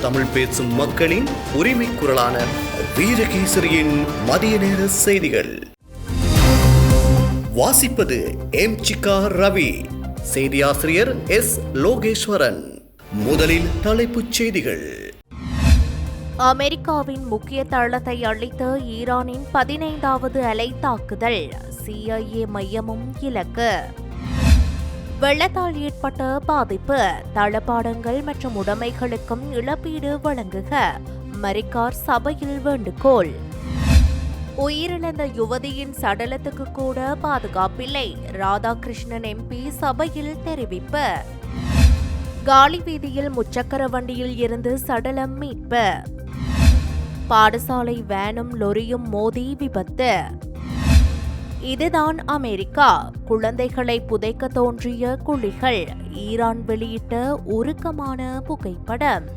தமிழ் பேசும் மக்களின் உரிமை குரலான வீரகேசரியின் மதிய நேர செய்திகள் வாசிப்பது எம் சிக்கா ரவி, செய்தியாசிரியர் எஸ் லோகேஸ்வரன். முதலில் தலைப்புச் செய்திகள். அமெரிக்காவின் முக்கிய தளத்தை அழித்த ஈரானின் 15வது அலை தாக்குதல், CIA மையமும் இலக்கு. வெள்ளத்தால் ஏற்பட்ட பாதிப்பு, தளபாடங்கள் மற்றும் உடைமைகளுக்கும் இழப்பீடு வழங்குக, மரிக்கார் சபையில் வேண்டுகோள். உயிரிழந்த யுவதியின் சடலத்துக்கு கூட பாதுகாப்பில்லை, ராதாகிருஷ்ணன் MP சபையில் தெரிவிப்பு. காலி வீதியில் முச்சக்கர வண்டியில் இருந்து சடலம் மீட்பு. பாடசாலை வேனும் லொரியும் மோதி விபத்து. இதுதான் அமெரிக்கா, குழந்தைகளை புதைக்க தோன்றிய குழிகள், ஈரான் வெளியிட்ட உருக்கமான புகைப்படம்.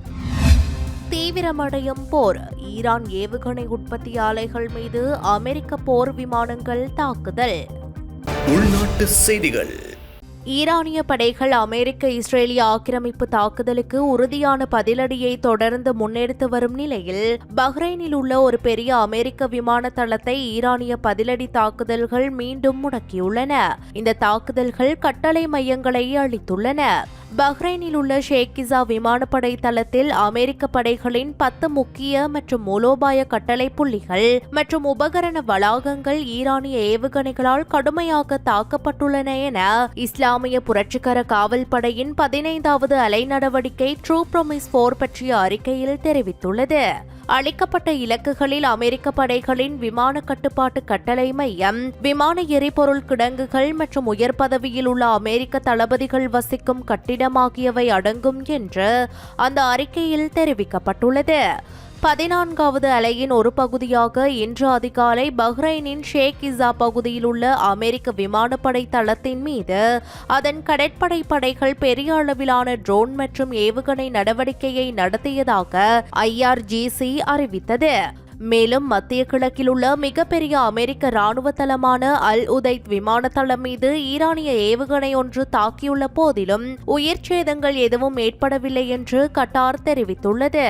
தீவிரமடையும் போர், ஈரான் ஏவுகணை உற்பத்தி ஆலைகள் மீது அமெரிக்க போர் விமானங்கள் தாக்குதல். உள்நாட்டு செய்திகள். ஈரானிய படைகள் அமெரிக்க இஸ்ரேலிய ஆக்கிரமிப்பு தாக்குதலுக்கு உறுதியான பதிலடியை தொடர்ந்து முன்னெடுத்து வரும் நிலையில் பஹ்ரைனில் உள்ள ஒரு பெரிய அமெரிக்க விமான தளத்தை ஈரானிய பதிலடி தாக்குதல்கள் மீண்டும் முடக்கியுள்ளன. இந்த தாக்குதல்கள் கட்டளை மையங்களை அளித்துள்ளன. பஹ்ரைனில் உள்ள ஷேக்கிசா விமானப்படை தளத்தில் அமெரிக்க படைகளின் 10 முக்கிய மற்றும் மூலோபாய கட்டளை புள்ளிகள் மற்றும் உபகரண வளாகங்கள் ஈரானிய ஏவுகணைகளால் கடுமையாக தாக்கப்பட்டுள்ளன என இஸ்லாமிய புரட்சிகர காவல் படையின் 15வது அலை நடவடிக்கை ட்ரூ ப்ராமிஸ் 4 பற்றிய அறிக்கையில் தெரிவித்துள்ளது. அளிக்கப்பட்ட இலக்குகளில் அமெரிக்க படைகளின் விமான கட்டுப்பாட்டு கட்டளை மையம், விமான எரிபொருள் கிடங்குகள் மற்றும் உயர் பதவியில் உள்ள அமெரிக்க தளபதிகள் வசிக்கும் கட்டிடம் ஆகியவை அடங்கும் என்று அந்த அறிக்கையில் தெரிவிக்கப்பட்டுள்ளது. 14வது அலையின் ஒரு பகுதியாக இன்று அதிகாலை பஹ்ரைனின் ஷேக்கிசா பகுதியில் உள்ள அமெரிக்க விமானப்படை தளத்தின் மீது அதன் கடற்படை படைகள் பெரிய அளவிலான ட்ரோன் மற்றும் ஏவுகணை நடவடிக்கையை நடத்தியதாக IRGC அறிவித்தது. மேலும் மத்திய கிழக்கில் உள்ள மிகப்பெரிய அமெரிக்க ராணுவ தளமான அல் உதைத் விமான தளம் மீது ஈரானிய ஏவுகணை ஒன்று தாக்கியுள்ள போதிலும் உயிர் சேதங்கள் எதுவும் ஏற்படவில்லை என்று கட்டார் தெரிவித்துள்ளது.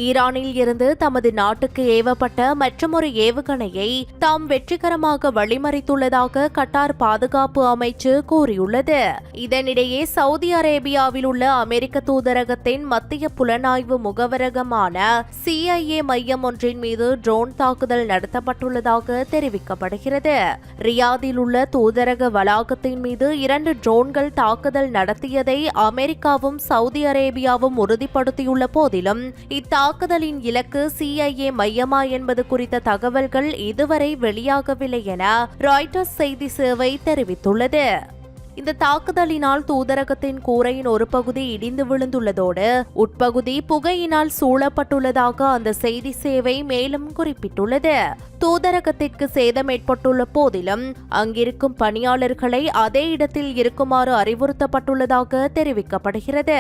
ஈரானில் இருந்து தமது நாட்டுக்கு ஏவப்பட்ட மற்றொரு ஏவுகணையை தாம் வெற்றிகரமாக வழிமறித்துள்ளதாக கட்டார் பாதுகாப்பு அமைச்சு கூறியுள்ளது. இதனிடையே சவுதி அரேபியாவில் உள்ள அமெரிக்க தூதரகத்தின் மத்திய புலனாய்வு முகவரகமான CIA மையம் ஒன்றின் மீது ட்ரோன் தாக்குதல் நடத்தப்பட்டுள்ளதாக தெரிவிக்கப்படுகிறது. ரியாதில் உள்ள தூதரக வளாகத்தின் மீது 2 ட்ரோன்கள் தாக்குதல் நடத்தியதை அமெரிக்காவும் சவுதி அரேபியாவும் உறுதிப்படுத்தியுள்ள போதிலும் தாக்குதலின் இலக்கு CIA மையமா என்பது குறித்த தகவல்கள் இதுவரை வெளியாகவில்லை என ராய்ட்டர்ஸ் செய்தி சேவை தெரிவித்துள்ளது. இந்த தாக்குதலினால் தூதரகத்தின் கூரையின் ஒரு பகுதி இடிந்து விழுந்துள்ளதோடு உட்பகுதி புகையினால் சூழப்பட்டுள்ளதாக அந்த செய்தி சேவை மேலும் குறிப்பிட்டுள்ளது. தூதரகத்திற்கு சேதம் ஏற்பட்டுள்ள போதிலும் அங்கிருக்கும் பணியாளர்களை அதே இடத்தில் இருக்குமாறு அறிவுறுத்தப்பட்டுள்ளதாக தெரிவிக்கப்படுகிறது.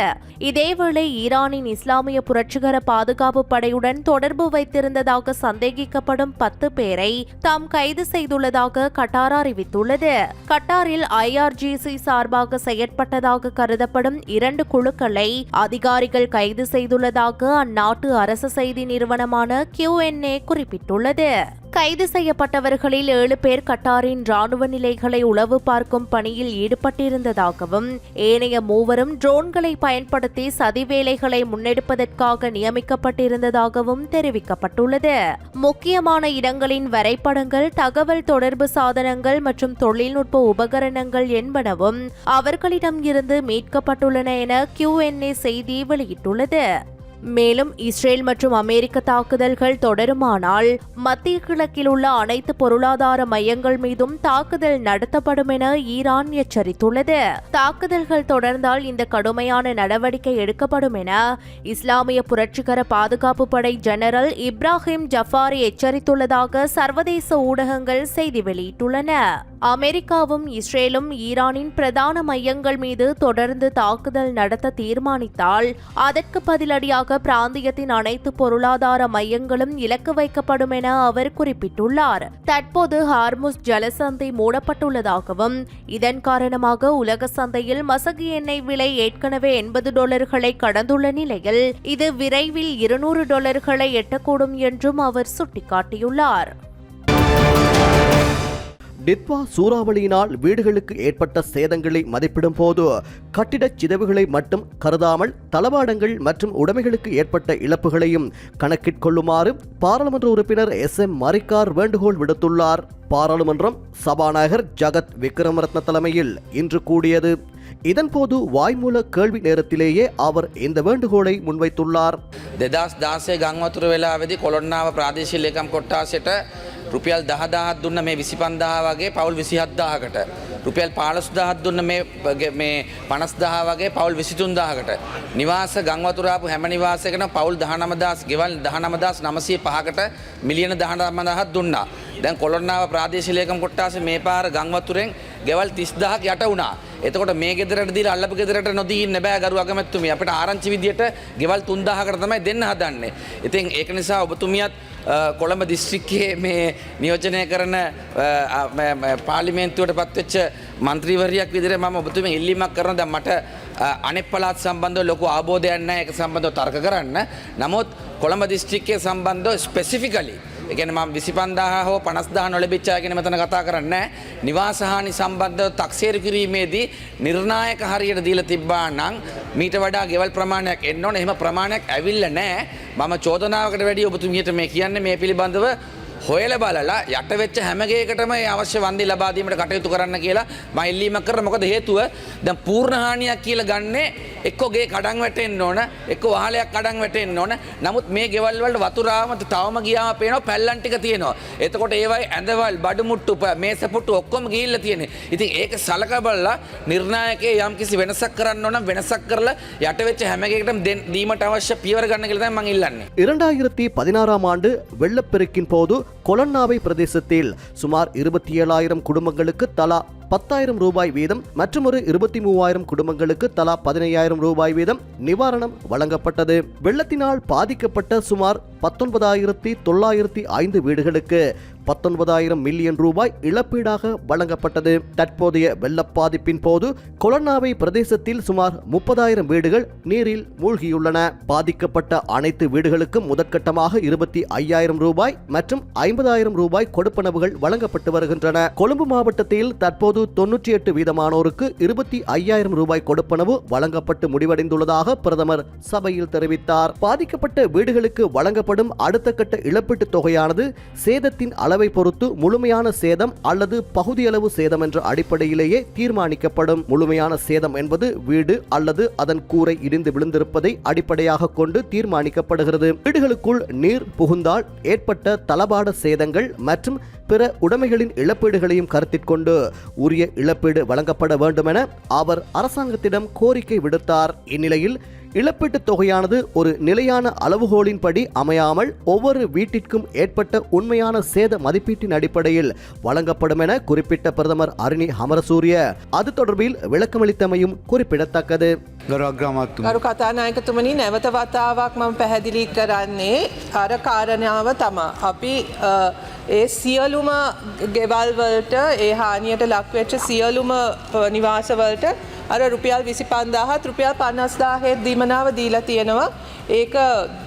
இதேவேளை ஈரானின் இஸ்லாமிய புரட்சிகர பாதுகாப்பு படையுடன் தொடர்பு வைத்திருந்ததாக சந்தேகிக்கப்படும் 10 பேரை தாம் கைது செய்துள்ளதாக கட்டார் அறிவித்துள்ளது. கட்டாரில் IRGC சார்பாக செயற்பட்டதாக கருதப்படும் 2 குழுக்களை அதிகாரிகள் கைது செய்துள்ளதாக அந்நாட்டு அரசு செய்தி நிறுவனமான QNA குறிப்பிட்டுள்ளது. கைது செய்யப்பட்டவர்களில் 7 பேர் கட்டாரின் ராணுவ நிலைகளை உளவு பார்க்கும் பணியில் ஈடுபட்டிருந்ததாகவும் ஏனைய 3 ட்ரோன்களை பயன்படுத்தி சதி வேலைகளை முன்னெடுப்பதற்காக நியமிக்கப்பட்டிருந்ததாகவும் தெரிவிக்கப்பட்டுள்ளது. முக்கியமான இடங்களின் வரைபடங்கள், தகவல் தொடர்பு சாதனங்கள் மற்றும் தொழில்நுட்ப உபகரணங்கள் என்பனவும் அவர்களிடம் இருந்து மீட்கப்பட்டுள்ளன என QNA செய்தி வெளியிட்டுள்ளது. மேலும் இஸ்ரேல் மற்றும் அமெரிக்க தாக்குதல்கள் தொடருமானால் மத்திய கிழக்கில் உள்ள அனைத்து பொருளாதார மையங்கள் மீதும் தாக்குதல் நடத்தப்படும் என ஈரான் எச்சரித்துள்ளது. தாக்குதல்கள் தொடர்ந்தால் இந்த கடுமையான நடவடிக்கை எடுக்கப்படும் என இஸ்லாமிய புரட்சிகர பாதுகாப்பு படை ஜெனரல் இப்ராஹிம் ஜஃபாரி எச்சரித்துள்ளதாக சர்வதேச ஊடகங்கள் செய்தி வெளியிட்டுள்ளன. அமெரிக்காவும் இஸ்ரேலும் ஈரானின் பிரதான மையங்கள் மீது தொடர்ந்து தாக்குதல் நடத்த தீர்மானித்தால் அதற்கு பதிலடியாக ஊடாக பிராந்தியத்தின் அனைத்து பொருளாதார மையங்களும் இலக்கு வைக்கப்படும் என அவர் குறிப்பிட்டுள்ளார். தற்போது ஹார்முஸ் ஜலசந்தை மூடப்பட்டுள்ளதாகவும் இதன் காரணமாக உலக சந்தையில் மசகு எண்ணெய் விலை ஏற்கனவே $80 கடந்துள்ள நிலையில் இது விரைவில் $200 எட்டக்கூடும் என்றும் அவர் சுட்டிக்காட்டியுள்ளார். டிட்வா சூறாவளியினால் வீடுகளுக்கு ஏற்பட்ட சேதங்களை மதிப்பிடும் போது கட்டிடச் சிதைவுகளை மட்டும் கருதாமல் தளவாடங்கள் மற்றும் உடைமைகளுக்கு ஏற்பட்ட இழப்புகளையும் கணக்கிற்கொள்ளுமாறு பாராளுமன்ற உறுப்பினர் SM மரிக்கார் வேண்டுகோள் விடுத்துள்ளார். பாராளுமன்றம் சபாநாயகர் ஜகத் விக்ரமரத்ன தலைமையில் இன்று கூடியது. இதன்போது வாய்மூல கேள்வி நேரத்திலேயே அவர் இந்த வேண்டுகோளை முன்வைத்துள்ளார். 2016 ගංවතුර වෙලාවේදී කොළොන්නාව ප්‍රාදේශීය ලේකම් කොට්ටාසයට රුපියල් 10000ක් දුන්න මේ 25000 වගේ පවුල් 27000කට රුපියල් 15000ක් දුන්න මේ 50000 වගේ පවුල් 23000කට නිවාස ගංවතුර ආපු හැම නිවාසයකටම පවුල් 19000 ගෙවල් 19905කට මිලියන 19000ක් දුන්නා. දැන් කොළොන්නාව ප්‍රාදේශීය ලේකම් කොට්ටාසේ මේ පාර ගංවතුරෙන් ගෙවල් 30000ක් යට වුණා. එතකොට මේ ගෙදරට දීලා අල්ලපු ගෙදරට නොදී ඉන්න බෑ ගරු අගමැතිතුමිය. අපිට ආරංචි විදියට ගෙවල් 3000කට තමයි දෙන්න හදන්නේ. ඉතින් ඒක නිසා ඔබතුමියත් කොළඹ දිස්ත්‍රික්කයේ මේ නියෝජනය කරන පාර්ලිමේන්තුවට පත්වෙච්ච මන්ත්‍රීවරියක් විදිහට මම ඔබතුමිය ඉල්ලීමක් කරනවා. දැන් මට අනෙක් පළාත් සම්බන්ධව ලොකු අවබෝධයක් නැහැ ඒක සම්බන්ධව තර්ක කරන්න. නමුත් කොළඹ දිස්ත්‍රික්කයේ සම්බන්ධව ස්පෙસિෆිකලි ඒ කියන්නේ මම 25000 හෝ 50000 නොලැබිච්ච අය ගැන මෙතන කතා කරන්නේ නැහැ. නිවාස හානි සම්බන්ධව තක්සේරු කිරීමේදී නිර්ණායක හරියට දීලා තිබ්බා නම් මීට වඩා ගෙවල් ප්‍රමාණයක් එන්න ඕනේ. එහෙම ප්‍රමාණයක් ඇවිල්ලා නැහැ. මම චෝදනාවකට වැඩි ඔබතුමියට මේ කියන්නේ මේ පිළිබඳව හොයලා බලලා යට වෙච්ච හැම ගේකටම ඒ අවශ්‍ය වන්දි ලබා දීමට කටයුතු කරන්න කියලා මම ඉල්ලීමක් කරනවා. මොකද හේතුව දැන් පූර්ණ හානියක් කියලා ගන්නේ එක්ක ගේ කඩන් වැටෙන්න ඕන, එක්ක වහලයක් කඩන් වැටෙන්න ඕන. නමුත් මේ ගෙවල් වල වතුර ආවම තවම ගියාම පේනවා පැල්ලම් ටික තියෙනවා. එතකොට ඒවයි ඇඳවල්, බඩු මුට්ටු, මේස පුට්ටු ඔක්කොම ගිහිල්ලා තියෙන්නේ. ඉතින් ඒක සලකා බලලා නිර්ණායකයේ යම්කිසි වෙනසක් කරන්න ඕන නම් වෙනසක් කරලා යට වෙච්ච හැම ගේකටම දීමට අවශ්‍ය පියවර ගන්න කියලා තමයි මම ඉල්ලන්නේ. 2016 ஆண்டு வெள்ளப்பெருக்கின் போது கொலன்னாவை பிரதேசத்தில் சுமார் 27,000 குடும்பங்களுக்கு தலா 10,000 ரூபாய் வீதம் மற்றும் ஒரு 23,000 குடும்பங்களுக்கு தலா 15,000 ரூபாய் வீதம் நிவாரணம் வழங்கப்பட்டது. வெள்ளத்தினால் பாதிக்கப்பட்ட சுமார் 19,905 வீடுகளுக்கு 19,000 மில்லியன் ரூபாய் இழப்பீடாக வழங்கப்பட்டது. தற்போதைய வெள்ள பாதிப்பின் போது கொலன்னாவை பிரதேசத்தில் சுமார் 30,000 வீடுகள் நீரில் மூழ்கியுள்ளன. பாதிக்கப்பட்ட அனைத்து வீடுகளுக்கும் முதற்கட்டமாக 25,000 ரூபாய் மற்றும் 50,000 ரூபாய் கொடுப்பனவுகள் வழங்கப்பட்டு வருகின்றன. கொழும்பு மாவட்டத்தில் தற்போது 98% 25,000 ரூபாய் கொடுப்பனவு வழங்கப்பட்டு முடிவடைந்துள்ளதாக பிரதமர் சபையில் தெரிவித்தார். பாதிக்கப்பட்ட வீடுகளுக்கு வழங்கப்படும் அடுத்த கட்ட இழப்பீட்டுத் தொகையானது சேதத்தின் அளவை பொறுத்து முழுமையான சேதம் அல்லது பகுதியளவு சேதம் என்ற அடிப்படையிலேயே தீர்மானிக்கப்படும். முழுமையான சேதம் என்பது வீடு அல்லது அதன் கூரை இடிந்து விழுந்திருப்பதை அடிப்படையாக கொண்டு தீர்மானிக்கப்படுகிறது. வீடுகளுக்குள் நீர் புகுந்தால் ஏற்பட்ட தளபாட சேதங்கள் மற்றும் பிற உடைமைகளின் இழப்பீடுகளையும் கருத்தில் கொண்டு உரிய இழப்பீடு வழங்கப்பட வேண்டும் என அவர் அரசாங்கத்திடம் கோரிக்கை விடுத்தார். இந்நிலையில் இழப்பீட்டுத் தொகையானது ஒரு நிலையான அளவுகோலின்படி அமையாமல் ஒவ்வொரு வீட்டிற்கும் ஏற்பட்ட உண்மையான சேத மதிப்பீட்டின் அடிப்படையில் வழங்கப்படும் என குறிப்பிட்ட பிரதமர் அருணி அமரசூரிய அது தொடர்பில் விளக்கமளித்தமையும் குறிப்பிடத்தக்கது. ගරු කතානායකතුමනි නැවත වතාවක් මම පැහැදිලි කරන්නේ අර කාරණාව තමයි. අපි ඒ සියලුම ගෙවල් වලට ඒ හානියට ලක්වෙච්ච සියලුම නිවාස වලට අර රුපියල් 25,000 රුපියල් 50,000 දීමනාව දීලා තියෙනවා. ඒක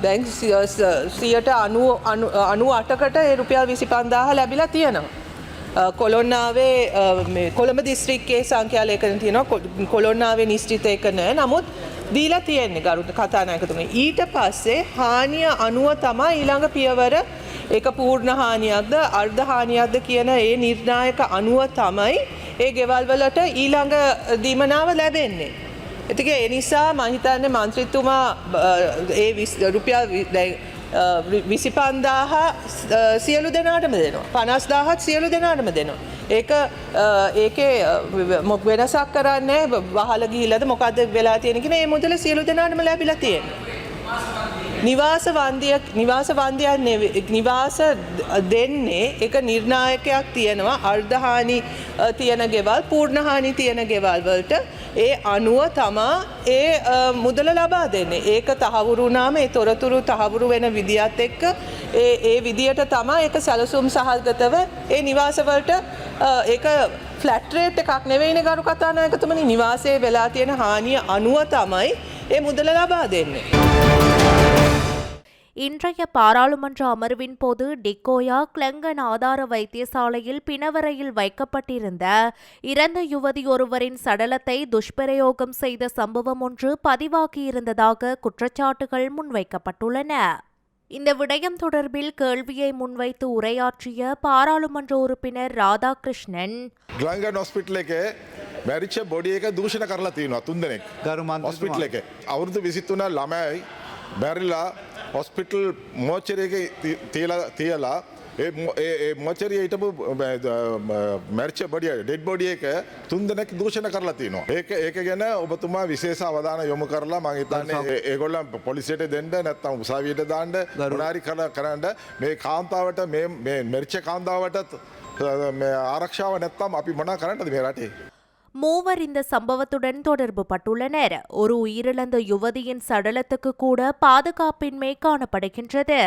දැන් 98%කට ඒ රුපියල් 25,000 ලැබිලා තියෙනවා. කොළොන්නාවේ කොළඹ දිස්ත්‍රික්කයේ සංඛ්‍යා ලේඛන තියෙනවා. කොළොන්නාවේ නිශ්චිත එක නැහැ. නමුත් දීලා තියෙන්නේ ගරු කතානායකතුමනි. ඊට පස්සේ හානිය අනුව තමයි ඊළඟ පියවර ඒක පූර්ණ හානියක්ද අර්ධ හානියක්ද කියන ඒ නිර්ණායක අනුව තමයි ඒ ගෙවල් වලට ඊළඟ දීමනාව ලැබෙන්නේ. ඉතින් ඒ නිසා මම හිතන්නේ මන්ත්‍රීතුමා ඒ රුපියල් 25,000 සියලු දෙනාටම දෙනවා. 50,000 සියලු දෙනාටම දෙනවා. ඒකේ වෙනසක් කරන්නේ වහල ගිහිල්ලාද මොකද්ද වෙලා තියෙන්නේ කියන මේ මුදල සියලු දෙනාටම ලැබිලා තියෙනවා. නිවාස දෙන්නේ එක නිර්ණායකයක් තියෙනවා අර්ධහානි තියෙන ගෙවල් පූර්ණහානි තියෙන ගෙවල් වලට ඒ අනුව තමා ඒ මුදල ලබා දෙන්නේ. ඒක තහවුරු වුණාම ඒ තොරතුරු තහවුරු වෙන විදියත් එක්ක ඒ විදියට තමා ඒක සැලසුම් සහගතව ඒ නිවාසවලට ඒක ෆ්ලැට් රේට් එකක් නෙවෙයිනේ ගරු කතානායකතුමනි. නිවාසයේ වෙලා තියෙන හානිය අනුව තමයි ඒ මුදල ලබා දෙන්නේ. இன்றைய பாராளுமன்ற அமர்வின் போது டிக்கோயா கிளங்கன் ஆதார வைத்தியசாலையில் பிணவரையில் வைக்கப்பட்டிருந்த இறந்த யுவதி ஒருவரின் சடலத்தை துஷ்பிரயோகம் செய்த சம்பவம் ஒன்று பதிவாகியிருந்ததாக குற்றச்சாட்டுகள் முன்வைக்கப்பட்டுள்ளன. இந்த விடயம் தொடர்பில் கேள்வியை முன்வைத்து உரையாற்றிய பாராளுமன்ற உறுப்பினர் ராதாகிருஷ்ணன், ගලංගන් හොස්පිටල් එකේ මැරිච්ච බොඩි එක දූෂණ කරලා තියෙනවා 3 දෙනෙක්. හොස්පිටල් එකේ අවුරුදු 23 ළමයි බැරිලා හොස්පිටල් මෝචරියේ තියලා ඒ මෝචරියේ හිටපු මැරිච්ච බොඩි ඩෙඩ් බොඩි එක 3 දෙනෙක් දූෂණ කරලා තියෙනවා. ඒක ගැන ඔබතුමා විශේෂ අවධානය යොමු කරලා මම හිතන්නේ ඒගොල්ලන් පොලිසියට දෙන්න නැත්නම් උසාවියට දාන්න මොනාරි කරන්න මේ කාන්තාවට මේ මැරිච්ච කාන්තාවට ආරක්ෂාව නැත්නම් අපි මොනා කරන්නද මේ රටේ? மூவர் இந்த சம்பவத்துடன் தொடர்பு பட்டுள்ளனர். ஒரு உயிரிழந்த யுவதியின் சடலத்துக்கு கூட பாதுகாப்பின்மை காணப்படுகின்றது.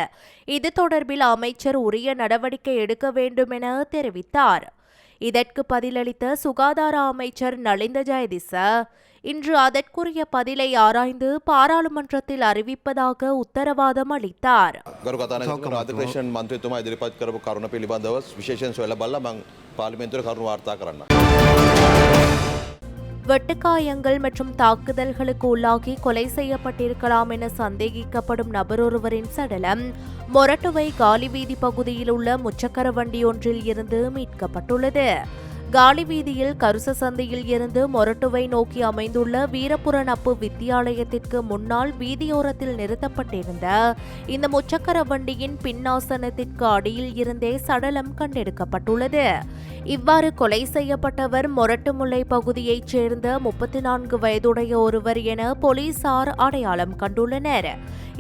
இது தொடர்பில் அமைச்சர் உரிய நடவடிக்கை எடுக்க வேண்டும் என தெரிவித்தார். இதற்கு பதிலளித்த சுகாதார அமைச்சர் நலிந்த ஜெயதிச இன்று அதற்குரிய பதிலை ஆராய்ந்து பாராளுமன்றத்தில் அறிவிப்பதாக உத்தரவாதம் அளித்தார். ගරු කතානායක රාජකෘෂ්ණන් මන්ත්‍රීතුමා ඉදිරිපත් කරපු කරුණ පිළිබඳව විශේෂයෙන් සොයලා බලලා මම පාර්ලිමේන්තුවේ කරුණ වාර්තා කරන්න. வெட்டுக்காயங்கள் மற்றும் தாக்குதல்களுக்கு உள்ளாகி கொலை செய்யப்பட்டிருக்கலாம் என சந்தேகிக்கப்படும் நபரொருவரின் சடலம் மொரட்டுவை காலிவீதி பகுதியில் உள்ள முச்சக்கர வண்டி ஒன்றில் இருந்து மீட்கப்பட்டுள்ளது. காலிவீதியில் கருச சந்தையில் இருந்து மொரட்டுவை நோக்கி அமைந்துள்ள வீரபுரநப்பு வித்தியாலயத்திற்கு முன்னால் வீதியோரத்தில் நிறுத்தப்பட்டிருந்த இந்த முச்சக்கர வண்டியின் பின்னாசனத்திற்கு அடியில் இருந்தே சடலம் கண்டெடுக்கப்பட்டுள்ளது. இவ்வாறு கொலை செய்யப்பட்டவர் மொரட்டுமுல்லை பகுதியைச் சேர்ந்த 34 வயதுடைய ஒருவர் என போலீசார் அடையாளம் கண்டுள்ளனர்.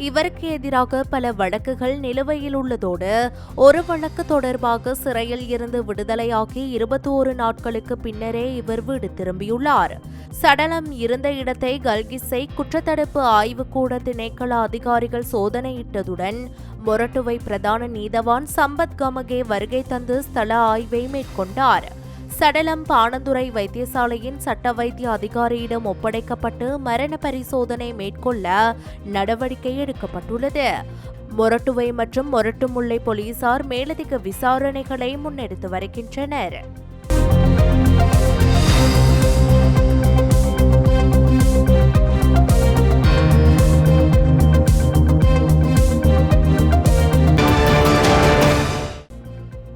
இவருக்கு எதிராக பல வழக்குகள் நிலுவையில் உள்ளதோடு ஒரு வழக்கு தொடர்பாக சிறையில் இருந்து விடுதலையாகி 21 நாட்களுக்கு பின்னரே இவர் வீடு திரும்பியுள்ளார். சடலம் இருந்த இடத்தை கல்கிஸ்ஸை குற்றத்தடுப்பு ஆய்வுக்கூட திணைக்கள அதிகாரிகள் சோதனையிட்டதுடன் மொரட்டுவை பிரதான நீதவான் சம்பத் கமகே வருகை தந்து ஸ்தல ஆய்வை மேற்கொண்டார். சடலம் பாணந்துறை வைத்தியசாலையின் சட்ட வைத்திய அதிகாரியிடம் ஒப்படைக்கப்பட்டு மரண பரிசோதனை மேற்கொள்ள நடவடிக்கை எடுக்கப்பட்டுள்ளது. மொரட்டுவை மற்றும் மொரட்டுமுல்லை போலீசார் மேலதிக விசாரணைகளை முன்னெடுத்து வருகின்றனர்.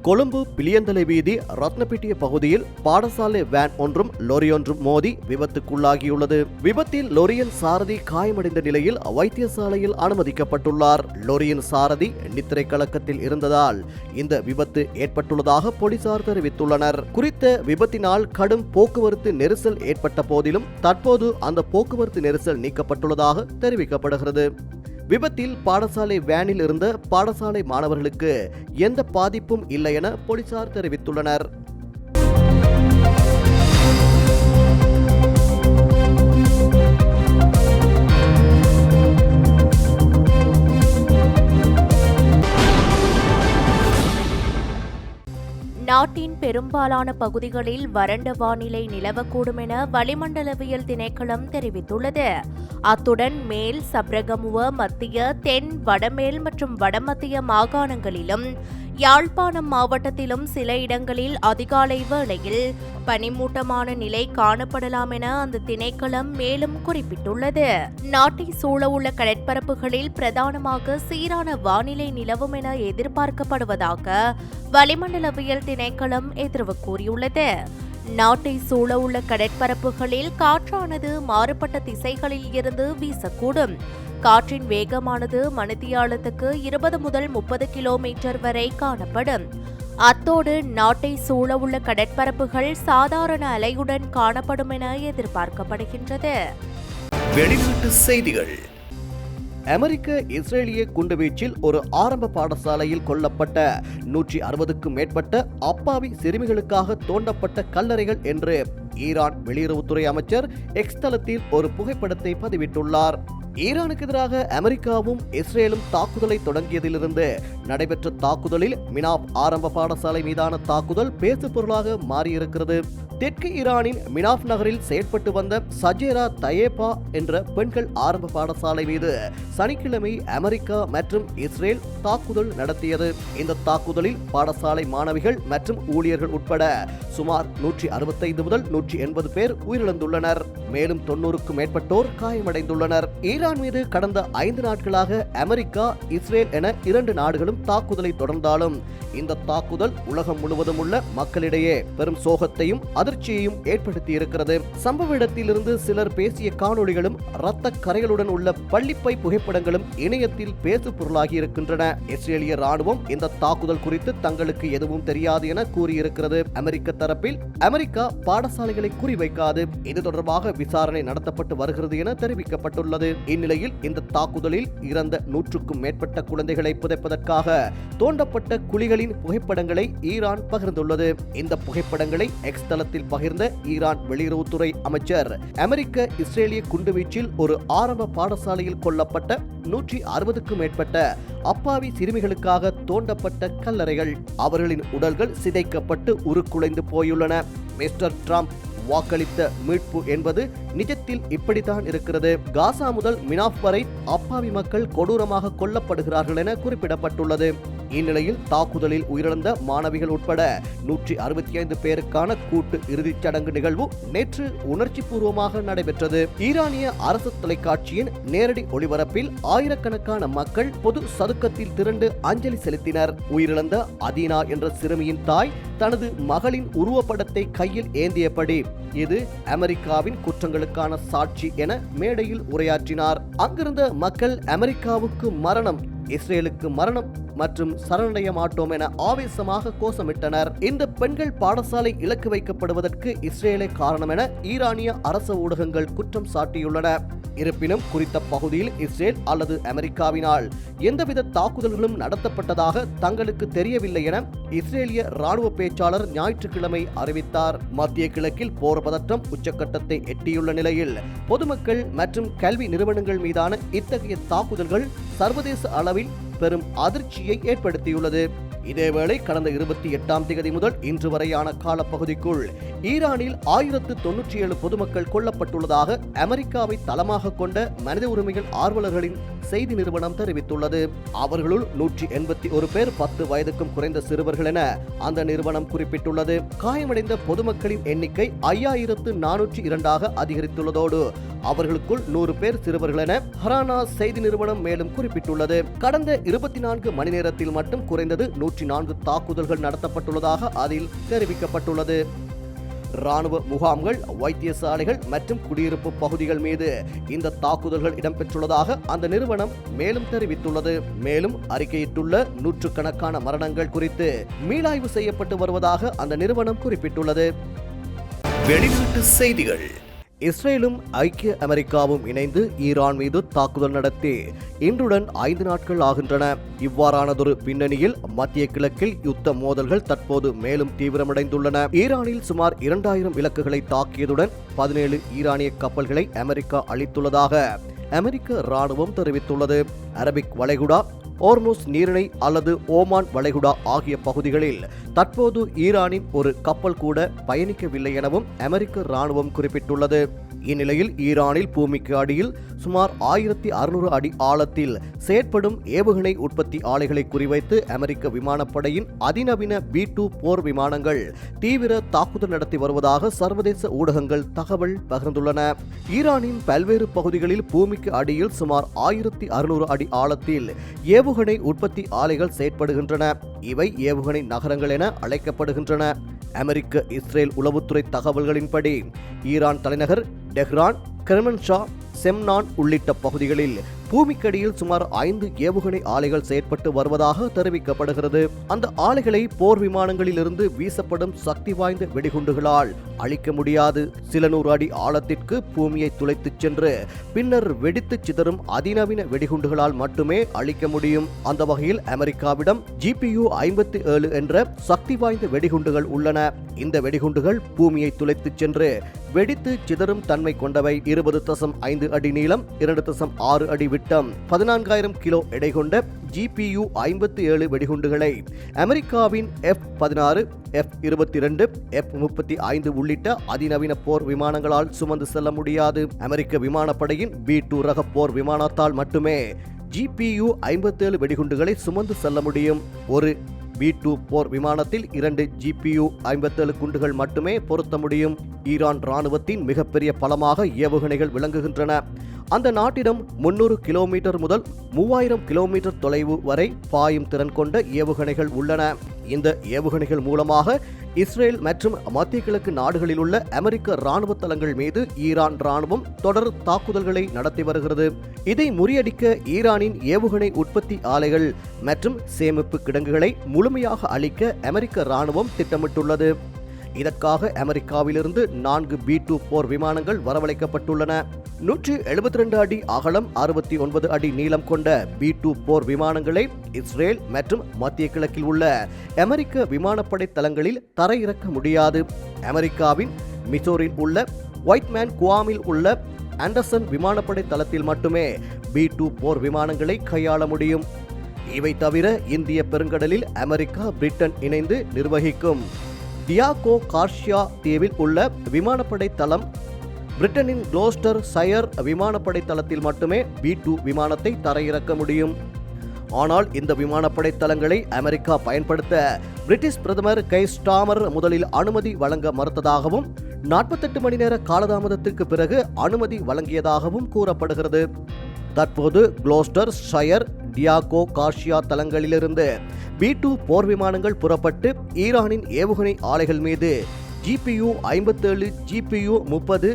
கொழும்பு பிளியந்தலை வீதி ரத்னப்பிட்டிய பகுதியில் பாடசாலை வேன் ஒன்றும் லொரியொன்றும் மோதி விபத்துக்குள்ளாகியுள்ளது. விபத்தில் லொரியின் சாரதி காயமடைந்த நிலையில் வைத்தியசாலையில் அனுமதிக்கப்பட்டுள்ளார். லொரியின் சாரதி நித்திரை கலக்கத்தில் இருந்ததால் இந்த விபத்து ஏற்பட்டுள்ளதாக போலீசார் தெரிவித்துள்ளனர். குறித்த விபத்தினால் கடும் போக்குவரத்து நெரிசல் ஏற்பட்ட போதிலும் தற்போது அந்த போக்குவரத்து நெரிசல் நீக்கப்பட்டுள்ளதாக தெரிவிக்கப்படுகிறது. விபத்தில் பாடசாலை வேனில் இருந்த பாடசாலை மாணவர்களுக்கு எந்த பாதிப்பும் இல்லை என போலீசார் தெரிவித்துள்ளனர். நாட்டின் பெரும்பாலான பகுதிகளில் வறண்ட வானிலை நிலவக்கூடும் என வளிமண்டலவியல் திணைக்களம் தெரிவித்துள்ளது. அத்துடன் மேல் சப்ரகமுவ மத்திய தென் வடமேல் மற்றும் வடமத்திய மாகாணங்களிலும் யாழ்ப்பாணம் மாவட்டத்திலும் சில இடங்களில் அதிகாலை வேளையில் பனிமூட்டமான நிலை காணப்படலாம் என அந்த திணைக்களம் மேலும் குறிப்பிட்டுள்ளது. நாட்டை சூழவுள்ள கடற்பரப்புகளில் பிரதானமாக சீரான வானிலை நிலவும் என எதிர்பார்க்கப்படுவதாக வளிமண்டலவியல் திணைக்களம் எதிர்வு கூறியுள்ளது. நாட்டை சூழவுள்ள கடற்பரப்புகளில் காற்றானது மாறுபட்ட திசைகளில் இருந்து வீசக்கூடும். காற்றின் வேகமானது மணித்தியாலத்துக்கு 20 முதல் 30 கிலோமீட்டர் வரை காணப்படும். அத்தோடு நாட்டை சூழவுள்ள கடற்பரப்புகள் சாதாரண அலையுடன் காணப்படும் என எதிர்பார்க்கப்படுகின்றது. வெளிநாட்டு செய்திகள். அமெரிக்க இஸ்ரேலிய குண்டுவீச்சில் ஒரு ஆரம்ப பாடசாலையில் கொல்லப்பட்ட 160க்கும் மேற்பட்ட அப்பாவி சிறுமிகளுக்காக தோண்டப்பட்ட கல்லறைகள் என்று ஈரான் வெளியுறவுத்துறை அமைச்சர் எக்ஸ் தளத்தில் ஒரு புகைப்படத்தை பதிவிட்டுள்ளார். ஈரானுக்கு எதிராக அமெரிக்காவும் இஸ்ரேலும் தாக்குதலை தொடங்கியதிலிருந்து நடைபெற்ற தாக்குதலில் மினாப் ஆரம்ப பாடசாலை மீதான தாக்குதல் பேசுபொருளாக மாறியிருக்கிறது. தெற்கு ஈரானின் மினாப் நகரில் செயற்பட்டு வந்த சஜேரா தயேபா என்ற பெண்கள் ஆரம்ப பாடசாலை மீது சனிக்கிழமை அமெரிக்கா மற்றும் இஸ்ரேல் தாக்குதல் நடத்தியது. இந்த தாக்குதலில் பாடசாலை மாணவிகள் மற்றும் ஊழியர்கள் உட்பட சுமார் 165 முதல் 180 பேர் உயிரிழந்துள்ளனர். மேலும் 90க்கும் மேற்பட்டோர் காயமடைந்துள்ளனர். ஈரான் மீது கடந்த 5 நாட்களாக அமெரிக்கா, இஸ்ரேல் என 2 நாடுகளும் தாக்குதலை தொடர்ந்தாலும் இந்த தாக்குதல் உலகம் முழுவதும் உள்ள மக்களிடையே பெரும் சோகத்தையும் அதிர்ச்சியையும் ஏற்படுத்தியிருக்கிறது. சம்பவ இடத்திலிருந்து சிலர் பேசிய காணொளிகளும் இரத்த கரைகளுடன் உள்ள பள்ளிப்பை புகைப்படங்களும் இணையத்தில் பேசு பொருளாகி இருக்கின்றன. இஸ்ரேலிய ராணுவம் இந்த தாக்குதல் குறித்து தங்களுக்கு எதுவும் தெரியாது என கூறியிருக்கிறது. அமெரிக்க தரப்பில் அமெரிக்கா பாடசாலைகளை குறிவைக்காது, இது தொடர்பாக விசாரணை நடத்தப்பட்டு வருகிறது என தெரிவிக்கப்பட்டுள்ளது. இந்நிலையில் இந்த தாக்குதலில் இறந்த 100க்கும் மேற்பட்ட குழந்தைகளை புதைப்பதற்காக தோண்டப்பட்ட குழிகளின் புகைப்படங்களை ஈரான் பகிர்ந்துள்ளது. இந்த புகைப்படங்களை எக்ஸ் தளத்தில் பகிர்ந்த ஈரான் வெளியுறவுத்துறை அமைச்சர், அமெரிக்க இஸ்ரேலிய குண்டுவீச்சில் ஒரு ஆரம்ப பாடசாலையில் கொல்லப்பட்ட 160க்கும் மேற்பட்ட அப்பாவி சிறுமிகளுக்காக தோண்டப்பட்ட கல்லறைகள், அவர்களின் உடல்கள் சிதைக்கப்பட்டு உருக்குலைந்து போயுள்ளன. மிஸ்டர் ட்ரம்ப் வாக்களித்த மீட்பு என்பது நிஜத்தில் இப்படித்தான் இருக்கிறது. காசா முதல் மினாப் வரை அப்பாவி மக்கள் கொடூரமாக கொல்லப்படுகிறார்கள் என குறிப்பிடப்பட்டுள்ளது. இந்நிலையில் தாக்குதலில் உயிரிழந்த மாணவிகள் உட்பட 165 பேருக்கான கூட்டு இறுதிச் சடங்கு நிகழ்வு நேற்று உணர்ச்சி பூர்வமாக நடைபெற்றது. ஈரானிய அரசு தொலைக்காட்சியின் நேரடி ஒளிபரப்பில் ஆயிரக்கணக்கான மக்கள் பொது சதுக்கத்தில் திரண்டு அஞ்சலி செலுத்தினர். உயிரிழந்த அதீனா என்ற சிறுமியின் தாய் தனது மகளின் உருவப்படத்தை கையில் ஏந்தியபடி இது அமெரிக்காவின் குற்றங்களுக்கான சாட்சி என மேடையில் உரையாற்றினார். அங்கிருந்த மக்கள் அமெரிக்காவுக்கு மரணம், இஸ்ரேலுக்கு மரணம் மற்றும் சரணடைய மாட்டோம் என ஆவேசமாக கோஷமிட்டனர். இந்த பெண்கள் பாடசாலை இலக்கு வைக்கப்படுவதற்கு இஸ்ரேலே காரணம் என ஈரானிய அரசு ஊடகங்கள் குற்றம் சாட்டியுள்ளன. இருப்பினும் குறித்த பகுதியில் இஸ்ரேல் அல்லது அமெரிக்காவினால் எந்தவித தாக்குதல்களும் நடத்தப்பட்டதாக தங்களுக்கு தெரியவில்லை என இஸ்ரேலிய ராணுவ பேச்சாளர் ஞாயிற்றுக்கிழமை அறிவித்தார். மத்திய கிழக்கில் போர் பதற்றம் உச்சக்கட்டத்தை எட்டியுள்ள நிலையில் பொதுமக்கள் மற்றும் கல்வி நிறுவனங்கள் மீதான இத்தகைய தாக்குதல்கள் சர்வதேச அளவில் பெரும் அதிர்ச்சியை ஏற்படுத்தியுள்ளது. இதேவேளை கடந்த 28ஆம் தேதி முதல் இன்று வரையான காலப்பகுதிக்குள் ஈரானில் 1097 பொதுமக்கள் கொல்லப்பட்டுள்ளதாக அமெரிக்காவை தளமாக கொண்ட மனித உரிமைகள் ஆர்வலர்களின் செய்தி நிறுவனம் தெரிவித்துள்ளது. அவர்களுள் 181 பேர் 10 வயதுக்கும் குறைந்த சிறுவர்கள் என அந்த நிறுவனம் குறிப்பிட்டுள்ளது. காயமடைந்த பொதுமக்களின் எண்ணிக்கை 5402ஆக அதிகரித்துள்ளதோடு அவர்களுக்குள் 100 பேர் சிறுவர்கள் என ஹரானா செய்தி நிறுவனம் மேலும் குறிப்பிட்டுள்ளது. கடந்த 24 மணி நேரத்தில் மட்டும் குறைந்தது 104 தாக்குதல்கள் நடத்தப்பட்டுள்ளதாக அதில் தெரிவிக்கப்பட்டுள்ளது. ராணுவ முகாம்கள், வைத்தியசாலைகள் மற்றும் குடியிருப்பு பகுதிகள் மீது இந்த தாக்குதல்கள் இடம்பெற்றுள்ளதாக அந்த நிறுவனம் மேலும் தெரிவித்துள்ளது. மேலும் அறிக்கையிட்டுள்ள நூற்றுக்கணக்கான மரணங்கள் குறித்து மீளாய்வு செய்யப்பட்டு வருவதாக அந்த நிறுவனம் குறிப்பிட்டுள்ளது. வெளிநாட்டு செய்திகள். இஸ்ரேலும் ஐக்கிய அமெரிக்காவும் இணைந்து ஈரான் மீது தாக்குதல் நடத்தி இன்றுடன் 5 நாட்கள் ஆகின்றன. இவ்வாறானதொரு பின்னணியில் மத்திய கிழக்கில் யுத்த மோதல்கள் தற்போது மேலும் தீவிரமடைந்துள்ளன. ஈரானில் சுமார் 2000 இலக்குகளை தாக்கியதுடன் 17 ஈரானிய கப்பல்களை அமெரிக்கா அளித்துள்ளதாக அமெரிக்க ராணுவம் தெரிவித்துள்ளது. அரபிக் வளைகுடா, ஓர்முஸ் நீரிணை அல்லது ஓமான் வளைகுடா ஆகிய பகுதிகளில் தற்போது ஈரானின் ஒரு கப்பல் கூட பயணிக்கவில்லை எனவும் அமெரிக்க ராணுவம் குறிப்பிட்டுள்ளது. இந்நிலையில் ஈரானில் பூமிக்கு அடியில் சுமார் 1600 அடி ஆழத்தில் செயற்படும் ஏவுகணை உற்பத்தி ஆலைகளை குறிவைத்து அமெரிக்க விமானப்படையின் அதிநவீன B-2 போர் விமானங்கள் தீவிர தாக்குதல் நடத்தி வருவதாக சர்வதேச ஊடகங்கள் தகவல் பகிர்ந்துள்ளன. ஈரானின் பல்வேறு பகுதிகளில் பூமிக்கு அடியில் சுமார் 1600 அடி ஆழத்தில் ஏவுகணை உற்பத்தி ஆலைகள் செயற்படுகின்றன. இவை ஏவுகணை நகரங்கள் என அழைக்கப்படுகின்றன. அமெரிக்க இஸ்ரேல் உளவுத்துறை தகவல்களின்படி ஈரான் தலைநகர் டெஹ்ரான், கெர்மன்ஷா, செம்னான் உள்ளிட்ட பகுதிகளில் பூமிக்கடியில் சுமார் 5 ஏவுகணை ஆலைகள் செயற்பட்டு வருவதாக தெரிவிக்கப்படுகிறது. அந்த ஆலைகளை போர் விமானங்களில் இருந்து வீசப்படும் சக்தி வாய்ந்த வெடிகுண்டுகளால் அழிக்க முடியாது. சில 100 அடி ஆழத்திற்கு பூமியை துளைத்துச் சென்று பின்னர் வெடித்து சிதறும் அதிநவீன வெடிகுண்டுகளால் மட்டுமே அழிக்க முடியும். அந்த வகையில் அமெரிக்காவிடம் GPU 57 என்ற சக்தி வாய்ந்த வெடிகுண்டுகள் உள்ளன. இந்த வெடிகுண்டுகள் பூமியை துளைத்துச் சென்று வெடித்து சிதறும் தன்மை கொண்டவை. 20.5 அடி நீளம், 2.6 அடி விட்டம், 14,000 கிலோ எடை கொண்ட GPU 57 வெடிகுண்டுகளை அமெரிக்காவின் F-16, F-22, F-35 உள்ளிட்ட அதிநவீன போர் விமானங்களால் சுமந்து செல்ல முடியாது. அமெரிக்க விமானப்படையின் B-2 ரக போர் விமானத்தால் மட்டுமே GPU 57 வெடிகுண்டுகளை சுமந்து செல்ல முடியும். ஒரு B-2 போர் விமானத்தில் 2 GPU 57 குண்டுகள் மட்டுமே பொருத்த முடியும். ஈரான் ராணுவத்தின் மிகப்பெரிய பலமாக ஏவுகணைகள் விளங்குகின்றன. அந்த நாட்டிடம் 300 கிலோமீட்டர் முதல் 3000 கிலோமீட்டர் தொலைவு வரை பாயும் திறன் கொண்ட ஏவுகணைகள் உள்ளன. இந்த ஏவுகணைகள் மூலமாக இஸ்ரேல் மற்றும் மத்திய கிழக்கு நாடுகளில் உள்ள அமெரிக்க ராணுவ தளங்கள் மீது ஈரான் ராணுவம் தொடர் தாக்குதல்களை நடத்தி வருகிறது. இதை முறியடிக்க ஈரானின் ஏவுகணை உற்பத்தி ஆலைகள் மற்றும் சேமிப்பு கிடங்குகளை முழுமையாக அழிக்க அமெரிக்க ராணுவம் திட்டமிட்டுள்ளது. இதற்காக அமெரிக்காவிலிருந்து 4 B-2 போர் விமானங்கள் வரவழைக்கப்பட்டுள்ளன. 172 அடி அகலம், 69 அடி நீளம் கொண்ட B-2 போர் விமானங்களை இஸ்ரேல் மற்றும் மத்திய கிழக்கில் உள்ள அமெரிக்க விமானப்படை தளங்களில் தரையிறக்க முடியாது. அமெரிக்காவின் மிசோரில் உள்ள ஒயிட்மேன் குவாமில் உள்ள ஆண்டர்சன் விமானப்படை தளத்தில் மட்டுமே B-2 போர் விமானங்களை கையாள முடியும். இவை தவிர இந்திய பெருங்கடலில் அமெரிக்கா, பிரிட்டன் இணைந்து நிர்வகிக்கும் டியாகோ கார்ஷியா தீவில் உள்ள விமானப்படை தளம், பிரிட்டனின் குளோஸ்டர் சயர் விமானப்படை தளத்தில் மட்டுமே B-2 விமானத்தை தரையிறக்க முடியும். ஆனால் இந்த விமானப்படை தளங்களை அமெரிக்கா பயன்படுத்த பிரிட்டிஷ் பிரதமர் கெய்ர் ஸ்டார்மர் முதலில் அனுமதி வழங்க மறுத்ததாகவும் 48 மணி நேர காலதாமதத்துக்கு பிறகு அனுமதி வழங்கியதாகவும் கூறப்படுகிறது. தற்போது குளோஸ்டர், ஷயர், டியாகோ கார்ஷியா தளங்களிலிருந்து B-2 போர் விமானங்கள் புறப்பட்டு ஈரானின் ஏவுகணை ஆலைகள் மீது GPU 57, GPU 30,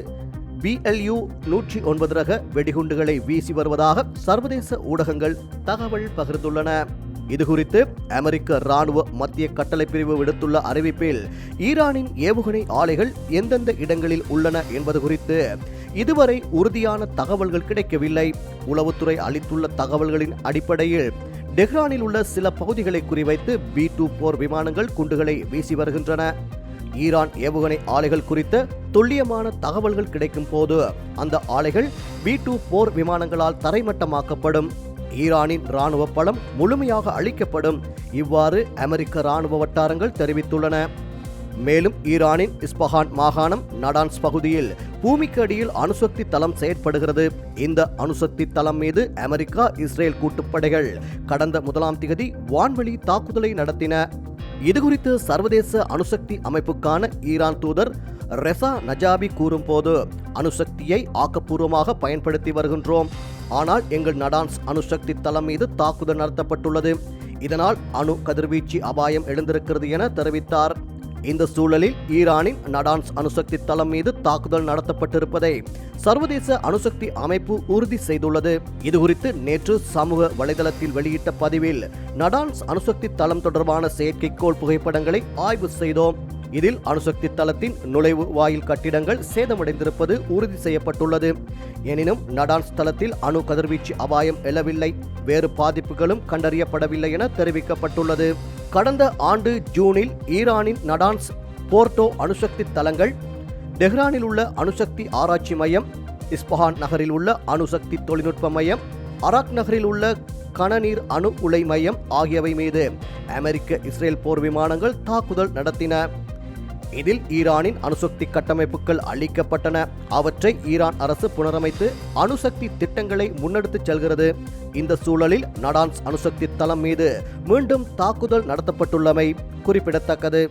BLU 109 ரக வெடிகுண்டுகளை வீசி வருவதாக சர்வதேச ஊடகங்கள் தகவல் பகிர்ந்துள்ளன. இதுகுறித்து அமெரிக்க ராணுவ மத்திய கட்டளை பிரிவு விடுத்துள்ள அறிவிப்பில் ஈரானின் ஏவுகணை ஆலைகள் எந்தெந்த இடங்களில் உள்ளன என்பது குறித்து இதுவரை உறுதியான தகவல்கள் கிடைக்கவில்லை. உளவுத்துறை அளித்துள்ள தகவல்களின் அடிப்படையில் டெஹ்ரானில் உள்ள சில பகுதிகளை குறிவைத்து B-2 போர் விமானங்கள் குண்டுகளை வீசி வருகின்றன. ஈரான் ஏவுகணை ஆலைகள் குறித்த துல்லியமான தகவல்கள் கிடைக்கும் போது அந்த ஆலைகள் B-2 போர் விமானங்களால் தரைமட்டமாக்கப்படும். ஈரானின் ராணுவ பலம் முழுமையாக அழிக்கப்படும். இவ்வாறு அமெரிக்க ராணுவ வட்டாரங்கள் தெரிவித்துள்ளன. மேலும் ஈரானின் இஸ்பஹான் மாகாணம் நடான்ஸ் பகுதியில் பூமிக்கு அடியில் அணுசக்தி தளம் செயற்படுகிறது. இந்த அணுசக்தி தளம் மீது அமெரிக்கா, இஸ்ரேல் கூட்டுப்படைகள் கடந்த 1ஆம் தேதி வான்வழி தாக்குதலை நடத்தின. இதுகுறித்து சர்வதேச அணுசக்தி அமைப்புக்கான ஈரான் தூதர் ரெசா நஜாபி கூறும்போது, அணுசக்தியை ஆக்கப்பூர்வமாக பயன்படுத்தி வருகின்றோம். ஆனால் எங்கள் நடான்ஸ் அணுசக்தி தளம் மீது தாக்குதல் நடத்தப்பட்டுள்ளது. இதனால் அணு கதிர்வீச்சு அபாயம் எழுந்திருக்கிறது என தெரிவித்தார். இந்த சூழலில் ஈரானின் நடான்ஸ் அணுசக்தி தளம் மீது தாக்குதல் நடத்தப்பட்டிருப்பதை சர்வதேச அணுசக்தி அமைப்பு உறுதி செய்துள்ளது. இதுகுறித்து நேற்று சமூக வலைதளத்தில் வெளியிட்ட பதிவில் நடான்ஸ் அணுசக்தி தளம் தொடர்பான செயற்கைக்கோள் புகைப்படங்களை ஆய்வு செய்தோம். இதில் அணுசக்தி தளத்தின் நுழைவு வாயில் கட்டிடங்கள் சேதமடைந்திருப்பது உறுதி செய்யப்பட்டுள்ளது. எனினும் நடான்ஸ் தளத்தில் அணு கதிர்வீச்சு அபாயம் எழவில்லை, வேறு பாதிப்புகளும் கண்டறியப்படவில்லை என தெரிவிக்கப்பட்டுள்ளது. கடந்த ஆண்டு ஜூனில் ஈரானின் நடான்ஸ், போர்டோ அணுசக்தி தளங்கள், டெஹ்ரானில் உள்ள அணுசக்தி ஆராய்ச்சி மையம், இஸ்பஹான் நகரில் உள்ள அணுசக்தி தொழில்நுட்ப மையம், அராக் நகரில் உள்ள கனநீர் அணு உலை மையம் ஆகியவை மீது அமெரிக்க, இஸ்ரேல் போர் விமானங்கள் தாக்குதல் நடத்தின. இதில் ஈரானின் அணுசக்தி கட்டமைப்புகள் அழிக்கப்பட்டன. அவற்றை ஈரான் அரசு புனரமைத்து அணுசக்தி திட்டங்களை முன்னெடுத்துச் செல்கிறது. இந்த சூழலில் நடான்ஸ் அணுசக்தி தளம் மீது மீண்டும் தாக்குதல் நடத்தப்பட்டுள்ளமை குறிப்பிடத்தக்கது.